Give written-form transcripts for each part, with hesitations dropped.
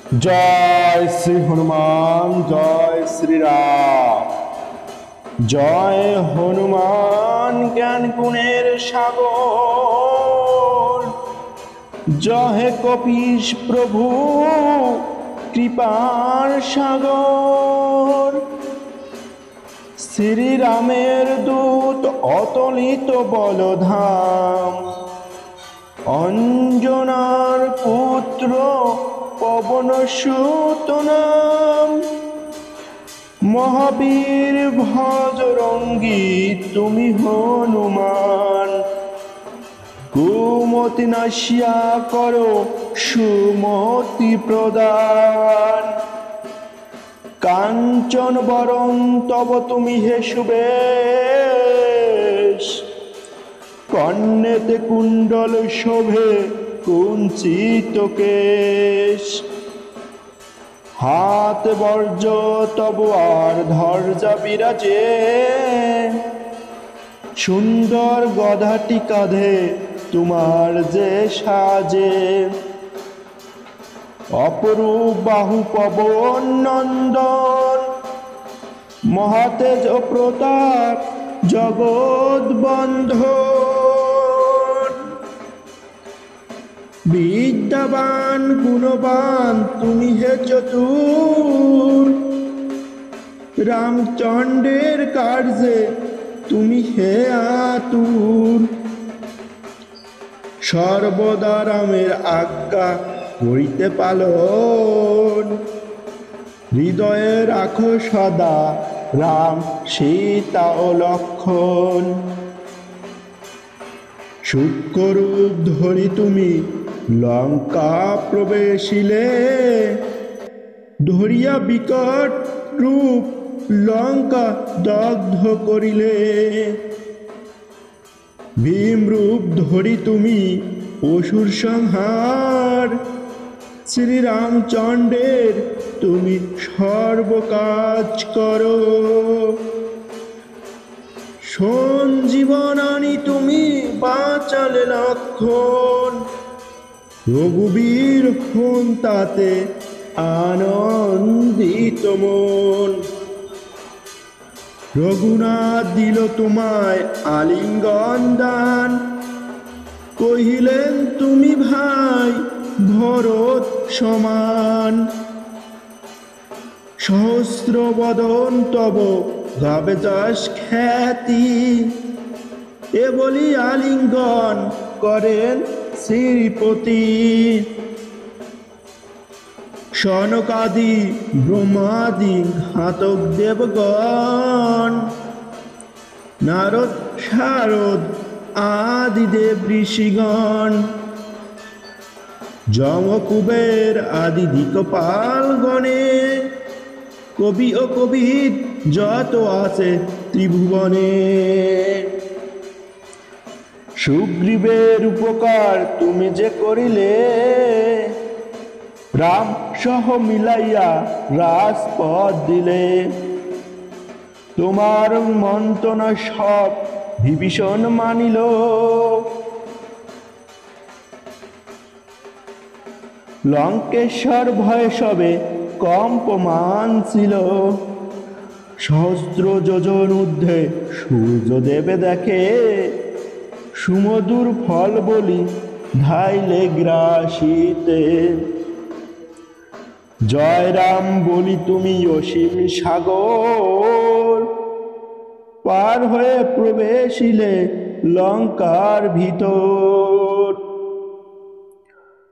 জয় শ্রী হনুমান, জয় শ্রীরাম। জয় হনুমান জ্ঞান গুণের সাগর, জয় কপীশ প্রভু কৃপার সাগর। শ্রীরামের দূত অতলিত বলধাম, অঞ্জনার পুত্র পবন সুত নাম। মহাবীর ভজরঙ্গী তুমি হনুমান, কুমতি নাশিয়া করো সুমতি প্রদান। কাঞ্চন বরং তব তুমি হে সুবেশ, কর্ণেতে কুণ্ডল শোভে কুঞ্চিত কেশ। হাত বর্জ তব আর ধর্জা বিরাজে, সুন্দর গধাটি কাঁধে তোমার যে সাজে। অপরূপ বাহু পবন নন্দন, মহাতেজ প্রতাপ জগৎ বন্ধন। বিদ্যাবান গুণবান তুমি হে চতুর, রামচন্দ্রের কার্যে তুমি হে আতুর। সর্বদা রামের আজ্ঞা করিতে পালন, হৃদয়ে রাখো সদা রাম সীতা ও লক্ষণ। সূক্ষ্মরূপ ধরি তুমি লঙ্কা প্রবেশিলে, ধরিয়া বিকট রূপ লঙ্কা দগ্ধ করিলে। ভীম রূপ ধরি তুমি অসুর সংহার, শ্রীরামচন্দ্রের তুমি সর্বকাজ করো। সঞ্জীবনানি তুমি বাঁচালে লক্ষণ, রঘুবীর হন তাতে আনন্দিত মন। রঘুনাথ দিল তোমায় আলিঙ্গন দান, কহিলেন তুমি ভাই ভরত সমান। সহস্র বদন তব গাবে যশ খ্যাতি, এ বলি আলিঙ্গন করেন শ্রীপতি। সনকাদি ব্রহ্মাদি ঘাতক দেবগণ, নারদ শারদ আদি দেব ঋষিগণ। যম কুবের আদি দিকপাল গণে, কবি ও কবিদ যত আছে ত্রিভুবনে। সুগ্রীবের উপকার তুমি যে করিলে, রাম সহ মিলাইয়া রাজপথ দিলে। তোমার মন্ত্রণা সব বিভীষণ মানিল, লঙ্কেশ্বর ভয়ে সবে কম্পমান ছিল। সহস্র যোজন ঊর্ধ্বে সূর্য দেবে দেখে, সুমধুর ফল বলি ধাইলে গ্রাসিতে। জয় রাম বলি তুমি অসীম সাগর, পার হয়ে প্রবেশিলে লঙ্কার ভিতর।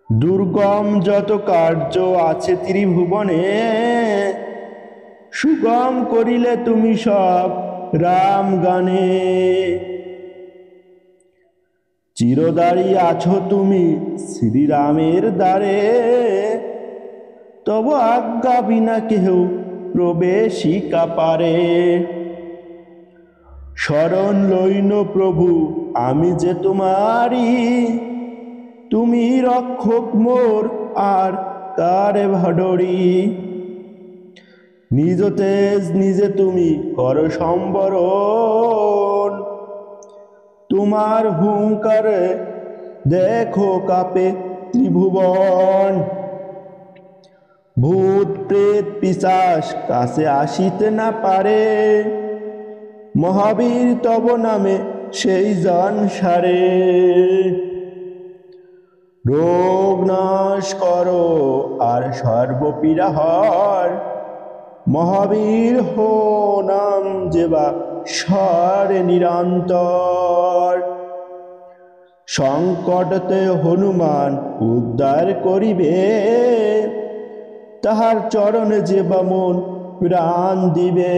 দুর্গম যত কার্য আছে ত্রিভুবনে, সুগম করিলে তুমি সব রাম গানে। চিরদারি আছো তুমি শ্রীরামের দ্বারে, তব আজ্ঞা বিনা কেহ প্রবেশিকা পারে। শরণ লইন প্রভু আমি যে তোমারি, তুমি রক্ষক মোর আর কারে ভাডরি। নিজ তেজ নিজে তুমি কর সম্বরণ, তোমার হুঙ্কারে দেখো কাপে ত্রিভুবন। ভূত প্রেত পিশাচ কাছে আসিতে না পারে, মহাবীর তব নামে সেই জন সারে। রোগ নাশ করো আর সর্বপীড়া হর, মহাবীর হো নাম যেবা স্বরে নিরন্তর। সংকটতে হনুমান উদ্ধার করিবে, তাহার চরণে যেবা মন প্রাণ দিবে।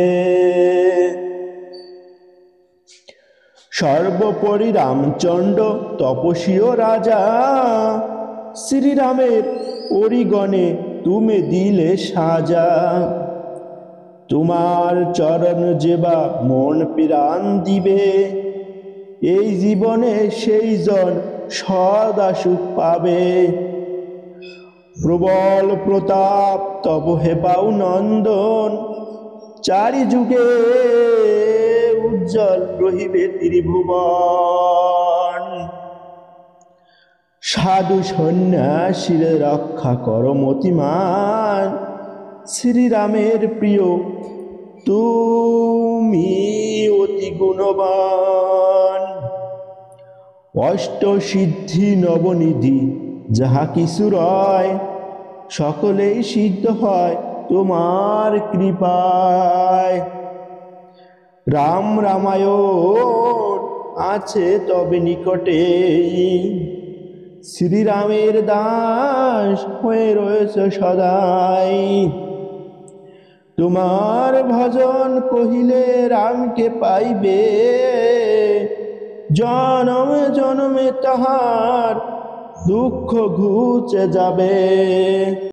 সর্বোপরি রামচন্দ্র তপস্বী ও রাজা, শ্রীরামের পরিগণে তুমি দিলে সাজা। তোমার চরণ যেবা মন প্রাণ দিবে, এই জীবনে সেই জন সদা সুখ পাবে। প্রবল প্রতাপ তব হেপাও নন্দন, চারি যুগে উজ্জ্বল রহিবে ত্রিভুবন। সাধু সন্ন্যাসীর রক্ষা কর মতিমান, শ্রীরামের প্রিয় তুমি অতি গুণবান। অষ্ট সিদ্ধি নবনিধি যাহা কিছু রয়, সকলেই সিদ্ধ হয় তোমার কৃপায়। রাম রামায়ণ আছে তবে নিকটে, শ্রীরামের দাস হয়ে রয়েছে সদাই। তোমার ভজন কহিলে রামকে পাইবে, জনমে জনমে তাহার দুঃখ ঘুচে যাবে।